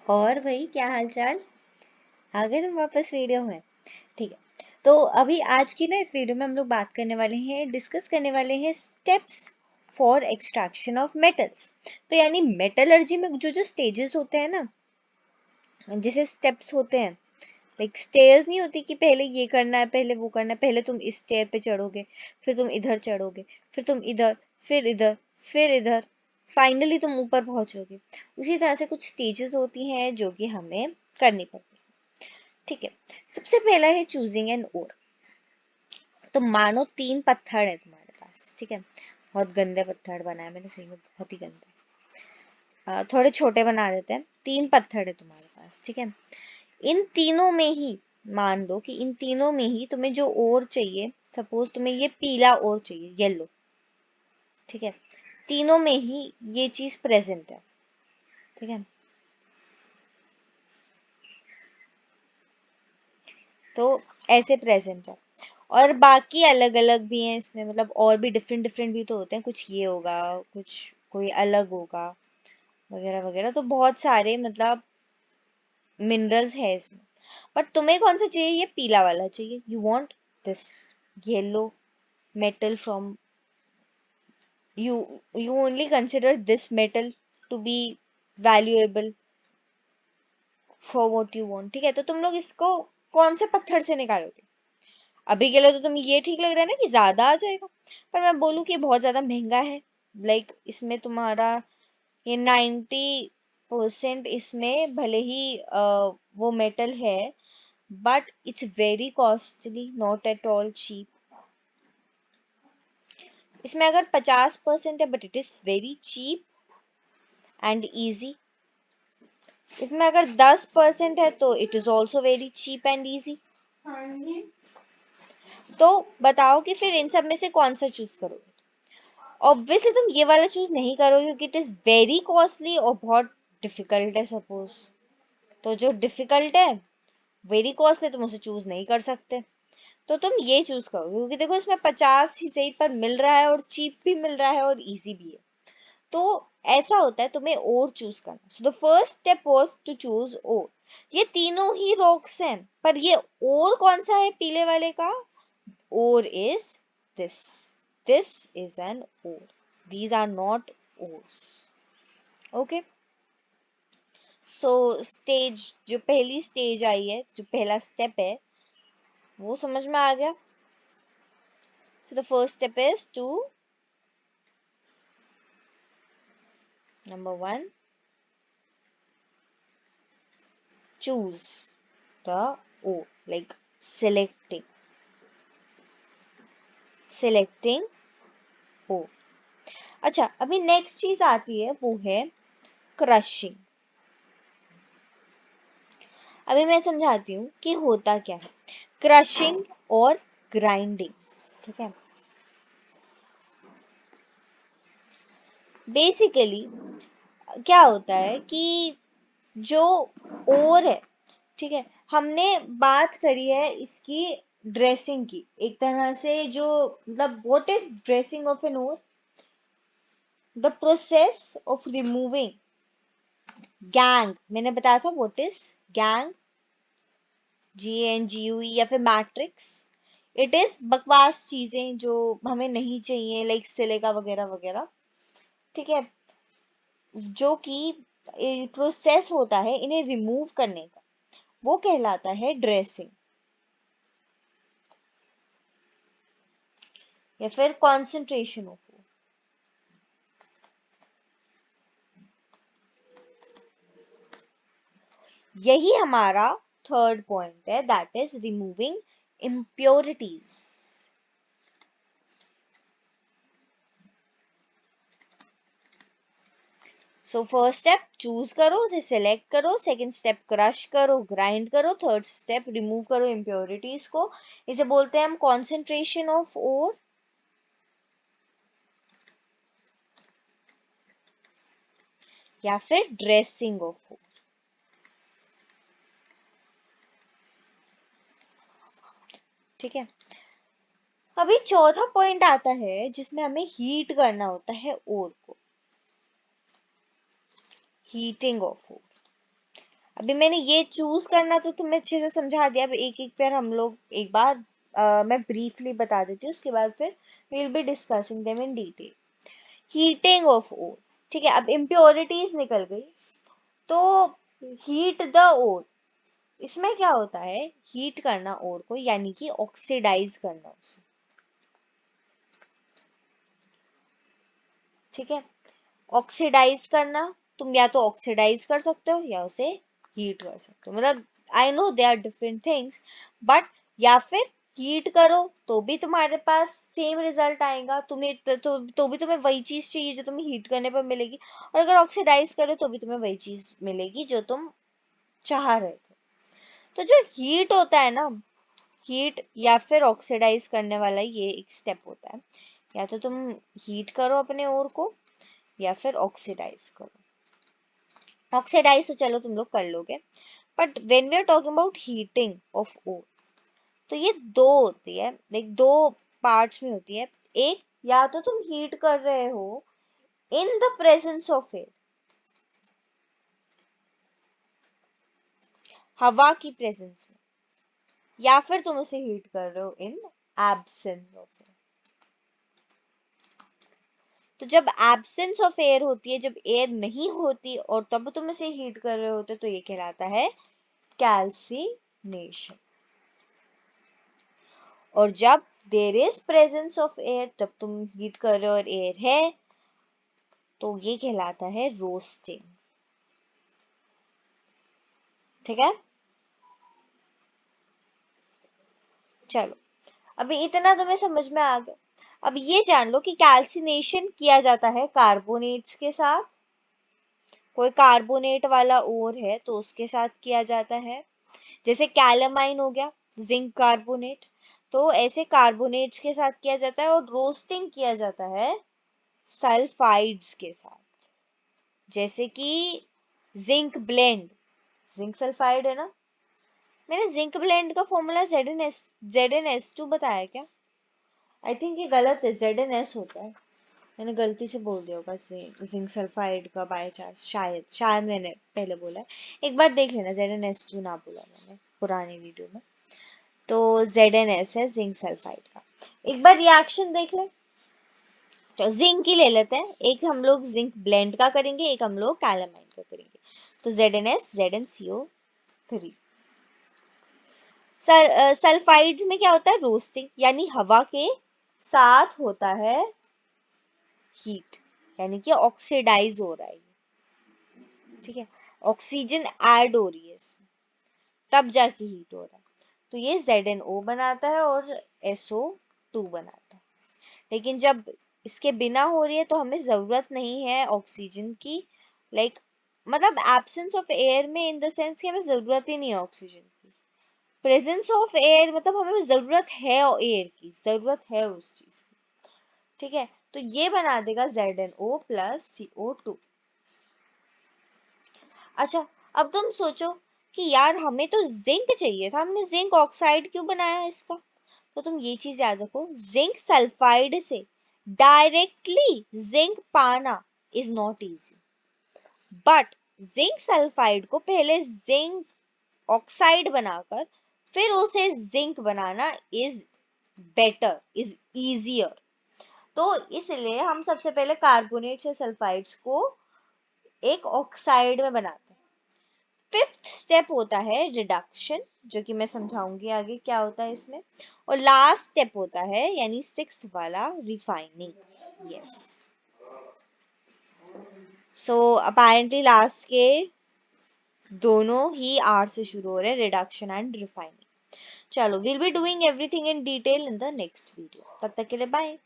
और भाई क्या हाल चाल? आ गए तुम वापस वीडियो में? ठीक है। तो अभी आज की ना इस वीडियो में हम लोग बात करने वाले हैं, डिस्कस करने वाले हैं steps for extraction of metals. तो यानी मेटलर्जी में जो जो स्टेजेस होते हैं ना, जैसे स्टेप्स होते हैं, लाइक स्टेयर्स नहीं होती कि पहले ये करना है, पहले वो करना है, पहले तुम इस स्टेयर पे चढ़ोगे, फिर तुम इधर चढ़ोगे, फिर तुम इधर, फिर इधर, फिर इधर, फाइनली तुम ऊपर पहुंचोगे। उसी तरह से कुछ स्टेजेस होती हैं जो कि हमें करनी पड़ती है। ठीक है। सबसे पहला है चूजिंग एन ओर। तो मानो 3 पत्थर है तुम्हारे पास, ठीक है। बहुत गंदे पत्थर बनाए मैंने, सही में बहुत ही गंदे। थोड़े छोटे बना देते हैं। 3 पत्थर है तुम्हारे पास, ठीक है। इन तीनों में ही, मान लो कि इन तीनों में ही तुम्हें जो और चाहिए, सपोज तुम्हें ये पीला और चाहिए, येलो, ठीक है। तीनों में ही ये चीज प्रेजेंट है, ठीक है। तो ऐसे प्रेजेंट है, और बाकी अलग अलग भी हैं इसमें, मतलब और भी डिफरेंट डिफरेंट भी तो होते हैं, कुछ ये होगा, कुछ कोई अलग होगा, वगैरह वगैरह। तो बहुत सारे मतलब मिनरल्स है इसमें। बट तुम्हें कौन सा चाहिए? ये पीला वाला चाहिए। You want this yellow metal from you only consider this metal to be valuable for what you want, ठीक है। तो तुम लोग इसको कौन से पत्थर से निकालोगे? अभी के लिए तो तुम ये ठीक लग रहा है ना कि ज्यादा आ जाएगा, पर मैं बोलूँ कि बहुत ज्यादा महंगा है। लाइक इसमें तुम्हारा ये 90% इसमें भले ही वो मेटल है, but it's very costly, not at all cheap. इसमें अगर 50% है, but it is very cheap and easy. इसमें अगर 10% है तो it is also very cheap and easy. तो बताओ कि फिर इन सब में से कौन सा चूज करोगे? ऑब्वियसली तुम ये वाला चूज नहीं करोगे क्योंकि इट इज वेरी कॉस्टली और बहुत डिफिकल्ट है सपोज। तो जो डिफिकल्ट है, वेरी कॉस्टली, तुम उसे चूज नहीं कर सकते। तो तुम ये चूज करोगे क्योंकि देखो इसमें 50 ही सही पर मिल रहा है, और चीप भी मिल रहा है, और इजी भी है। तो ऐसा होता है, तुम्हें और चूज करना। So the first step was to choose ore. ये तीनों ही रॉक्स हैं, पर ये और कौन सा है पीले वाले का? Oar is this. This is an oar. These are not oars. Okay. So stage, जो पहली स्टेज आई है, जो पहला स्टेप है, वो समझ में आ गया। So the first step is to, number 1, choose the O, like selecting O। अच्छा, अभी नेक्स्ट चीज आती है, वो है क्रशिंग। अभी मैं समझाती हूँ कि होता क्या है क्रशिंग और ग्राइंडिंग, ठीक है। बेसिकली क्या होता है कि जो ओर है, ठीक है, हमने बात करी है इसकी ड्रेसिंग की, एक तरह से जो, मतलब what is dressing of an ore? The process of removing gangue. मैंने बताया था व्हाट इज गैंग, GANGUE, या फिर मैट्रिक्स। इट इज बकवास चीजें जो हमें नहीं चाहिए, लाइक सिलिका वगैरह वगैरह, ठीक है। जो कि प्रोसेस होता है इन्हें रिमूव करने का, वो कहलाता है ड्रेसिंग या फिर कॉन्सेंट्रेशन ऑफ। यही हमारा थर्ड पॉइंट है, that is removing impurities. So first step choose करो, उसे सिलेक्ट करो। सेकंड स्टेप क्रश करो, ग्राइंड करो। थर्ड स्टेप रिमूव करो इम्प्योरिटीज को। इसे बोलते हैं हम कॉन्सेंट्रेशन ऑफ ओर या फिर ड्रेसिंग ऑफ ओर, ठीक है। अभी चौथा पॉइंट आता है जिसमें हमें हीट करना होता है ओर को, हीटिंग ऑफ ओर। अभी मैंने ये चूज करना तो तुम्हें अच्छे से समझा दिया। अब एक एक पेयर हम लोग एक बार मैं ब्रीफली बता देती हूँ, उसके बाद फिर we'll be discussing them in detail. Heating of ore, ठीक है। अब इम्प्योरिटीज निकल गई, तो हीट द ओर, इसमें क्या होता है, हीट करना ओर को, यानी कि ऑक्सीडाइज करना उसे, ठीक है। ऑक्सीडाइज करना, तुम या तो ऑक्सीडाइज कर सकते हो या उसे हीट कर सकते हो, मतलब I know they are different things, but या फिर हीट करो तो भी तुम्हारे पास सेम रिजल्ट आएगा, तुम्हें तो भी तुम्हें वही चीज चाहिए जो तुम्हें हीट करने पर मिलेगी, और अगर ऑक्सीडाइज करो तो भी तुम्हें वही चीज मिलेगी जो तुम चाह रहे थे। तो जो हीट होता है ना, हीट या फिर ऑक्सीडाइज करने वाला ये एक स्टेप होता है, या तो तुम हीट करो अपने ओर को या फिर ऑक्सीडाइज करो। ऑक्सीडाइज तो चलो तुम लोग कर लोगे, but when we are talking about heating of ore, तो ये दो होती है, लाइक दो पार्ट्स में होती है। एक, या तो तुम हीट कर रहे हो in the presence of air, हवा की प्रेजेंस में, या फिर तुम उसे हीट कर रहे हो इन एब्सेंस ऑफ एयर। तो जब एब्सेंस ऑफ एयर होती है, जब एयर नहीं होती और तब तुम इसे हीट कर रहे होते, तो ये कहलाता है कैल्सिनेशन। और जब there is presence of air, जब तुम हीट कर रहे हो और एयर है, तो ये कहलाता है रोस्टिंग, ठीक है। चलो, अभी इतना तुम्हें समझ में आ गया। अब ये जान लो कि कैल्सिनेशन किया जाता है कार्बोनेट्स के साथ, कोई कार्बोनेट वाला ओर है तो उसके साथ किया जाता है, जैसे कैलामाइन हो गया, जिंक कार्बोनेट, तो ऐसे कार्बोनेट्स के साथ किया जाता है। और रोस्टिंग किया जाता है सल्फाइड्स के साथ, जैसे कि जिंक ब्लेंड, जिंक सल्फाइड है ना। मैंने जिंक ब्लेंड का फॉर्मूला ZnS2 बताया क्या? आई थिंक ये गलत है, ZnS होता है, मैंने गलती से बोल दिया होगा जिंक सल्फाइड का बाय चांस, शायद शायद मैंने पहले बोला है। एक बार देख लेना, ZnS2 ना बोला मैंने पुरानी वीडियो में। तो ZnS है जिंक सल्फाइड का। एक बार रिएक्शन देख ले, तो जिंक ही ले लेते हैं, एक हम लोग जिंक ब्लेंड का करेंगे, एक हम लोग कैलामाइन का करेंगे। तो ZnS ZnCO3। सल्फाइड्स में क्या होता है, रोस्टिंग, यानी हवा के साथ होता है हीट, यानी कि ऑक्सीडाइज हो रहा है, ठीक है। ऑक्सीजन ऐड हो रही है इसमें, तब जाके हीट हो रहा है। तो ये ZnO बनाता है और SO2 बनाता है। लेकिन जब इसके बिना हो रही है तो हमें जरूरत नहीं है ऑक्सीजन की, लाइक मतलब एब्सेंस ऑफ एयर में, इन द सेंस कि हमें जरूरत ही नहीं है ऑक्सीजन की। प्रेजेंस ऑफ एयर मतलब हमें जरूरत है एयर की, जरूरत है उस चीज की, ठीक है। तो ये बना देगा ZnO प्लस CO2। अच्छा, अब तुम सोचो कि यार हमें तो जिंक चाहिए था, हमने जिंक ऑक्साइड क्यों बनाया इसका? तो तुम ये चीज याद रखो, जिंक सल्फाइड से डायरेक्टली जिंक पाना is not easy, but zinc sulphide को पहले जिंक ऑक्साइड बनाकर फिर उसे zinc banana is better, is easier. तो इसलिए हम सबसे पहले कार्बोनेट से सल्फाइड्स को एक ऑक्साइड में बनाते हैं। फिफ्थ स्टेप होता है रिडक्शन, जो कि मैं समझाऊंगी आगे क्या होता है इसमें। और लास्ट स्टेप होता है, यानी सिक्स्थ वाला, refining. Yes, so apparently last के दोनों ही आर से शुरू हो रहे हैं, रिडक्शन एंड रिफाइनिंग। चलो, will be doing everything in detail in the next video, तब तक के लिए बाय।